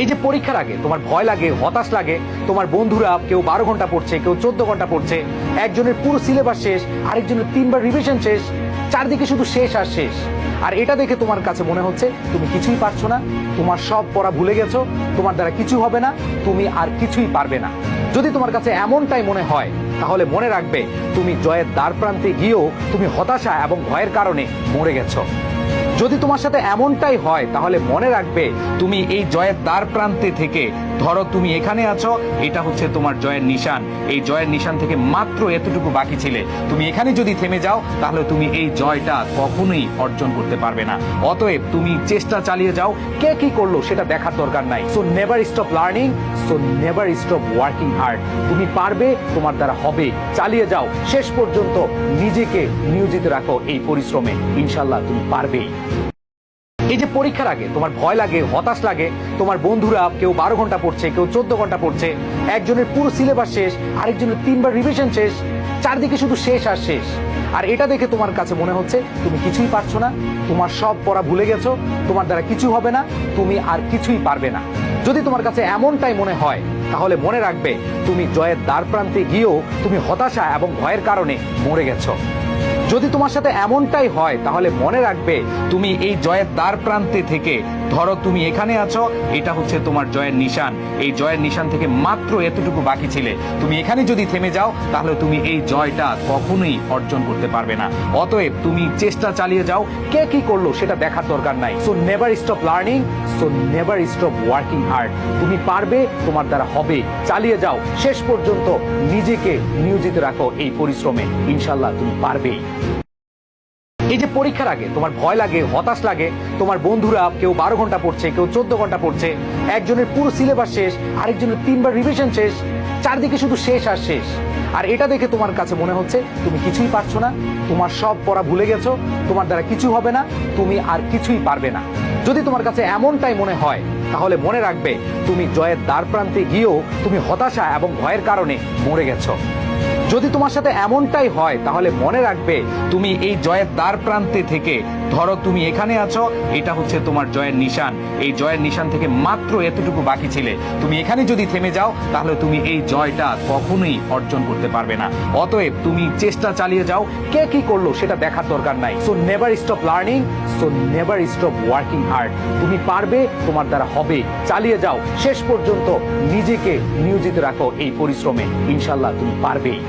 এই যে পরীক্ষার আগে তোমার ভয় লাগে, হতাশ লাগে, তোমার বন্ধুরা কেউ 12 ঘন্টা পড়ছে, কেউ 14 ঘন্টা পড়ছে, একজনের পুরো সিলেবাস শেষ, আরেকজনের 3বার রিভিশন শেষ, চারদিকে শুধু শেষ আর শেষ। আর এটা দেখে তোমার কাছে মনে হচ্ছে তুমি কিছুই পারছো না, তোমার সব পড়া ভুলে গেছো, তোমার দ্বারা কিছু হবে না, তুমি আর কিছুই পারবে না। যদি তোমার কাছে এমনটাই মনে হয় তাহলে মনে রাখবে তুমি জয়ের দ্বার প্রান্তে গিয়েও তুমি হতাশা এবং ভয়ের কারণে মরে গেছো। যদি তোমার সাথে এমনটাই হয় তাহলে মনে রাখবে তুমি এই জয়ের দ্বার প্রান্তে থেকে, ধরো তুমি এখানে আছো, এটা হচ্ছে তোমার জয়ের নিশান, এই জয়ের নিশান থেকে মাত্র এতটুকু বাকি ছিলে, তুমি এখানে যদি থেমে যাও তাহলে তুমি এই জয়টা কখনোই অর্জন করতে পারবে না। অতএব তুমি চেষ্টা চালিয়ে যাও, কে কি করলো সেটা দেখার দরকার নাই। So never stop learning, so never stop working hard. তুমি পারবে, তোমার দ্বারা হবে, চালিয়ে যাও শেষ পর্যন্ত, নিজেকে নিয়োজিত রাখো এই পরিশ্রমে, ইনশাল্লাহ তুমি পারবেই। এই যে পরীক্ষার আগে তোমার ভয় লাগে, হতাশ লাগে, তোমার বন্ধুরা কেউ 12 ঘন্টা পড়ছে, কেউ 14 ঘন্টা পড়ছে, একজনের পুরো সিলেবাস শেষ, আরেকজনের 3বার রিভিশন শেষ, চারদিকে শুধু শেষ আর শেষ। আর এটা দেখে তোমার কাছে মনে হচ্ছে তুমি কিছুই পারছো না, তোমার সব পড়া ভুলে গেছো, তোমার দ্বারা কিছু হবে না, তুমি আর কিছুই পারবে না। যদি তোমার কাছে এমনটাই মনে হয় তাহলে মনে রাখবে তুমি জয়ের দ্বার প্রান্তে গিয়েও তুমি হতাশা এবং ভয়ের কারণে মরে গেছো। যদি তোমার সাথে এমনটাই হয় তাহলে মনে রাখবে তুমি এই জয়ের দ্বার প্রান্তে থেকে, ধরো তুমি এখানে আছো, এটা হচ্ছে তোমার জয়ের নিশান, এই জয়ের নিশান থেকে মাত্র এতটুকু বাকি ছিলে, তুমি এখানে যদি থেমে যাও তাহলে তুমি এই জয়টা কখনোই অর্জন করতে পারবে না। অতএব তুমি চেষ্টা চালিয়ে যাও, কে কি করলো সেটা দেখার দরকার নাই। So never stop learning, so never stop working hard. তুমি পারবে, তোমার দ্বারা হবে, চালিয়ে যাও শেষ পর্যন্ত, নিজেকে নিয়োজিত রাখো এই পরিশ্রমে, ইনশাল্লাহ তুমি পারবেই। এই যে পরীক্ষার আগে তোমার ভয় লাগে, হতাশ লাগে, তোমার বন্ধুরা কেউ 12 ঘন্টা পড়ছে, কেউ 14 ঘন্টা পড়ছে, একজনের পুরো সিলেবাস শেষ, আরেকজনের 3বার রিভিশন শেষ, চারদিকে শুধু শেষ আর শেষ। আর এটা দেখে তোমার কাছে মনে হচ্ছে তুমি কিছুই পারছো না, তোমার সব পড়া ভুলে গেছো, তোমার দ্বারা কিছু হবে না, তুমি আর কিছুই পারবে না। যদি তোমার কাছে এমনটাই মনে হয় তাহলে মনে রাখবে তুমি জয়ের দ্বার প্রান্তে গিয়েও তুমি হতাশা এবং ভয়ের কারণে মরে গেছো। যদি তোমার সাথে এমনটাই হয় তাহলে মনে রাখবে তুমি এই জয়ের দ্বার প্রান্তে থেকে, ধরো তুমি এখানে আছো, এটা হচ্ছে তোমার জয়ের নিশান, এই জয়ের নিশান থেকে মাত্র এতটুকু বাকি ছিলে, তুমি এখানে যদি থেমে যাও তাহলে তুমি এই জয়টা কখনোই অর্জন করতে পারবে না। অতএব তুমি চেষ্টা চালিয়ে যাও, কে কি করলো সেটা দেখার দরকার নাই। So never stop learning, so never stop working hard. তুমি পারবে, তোমার দ্বারা হবে, চালিয়ে যাও শেষ পর্যন্ত, নিজেকে নিয়োজিত রাখো এই পরিশ্রমে, ইনশাল্লাহ তুমি পারবেই।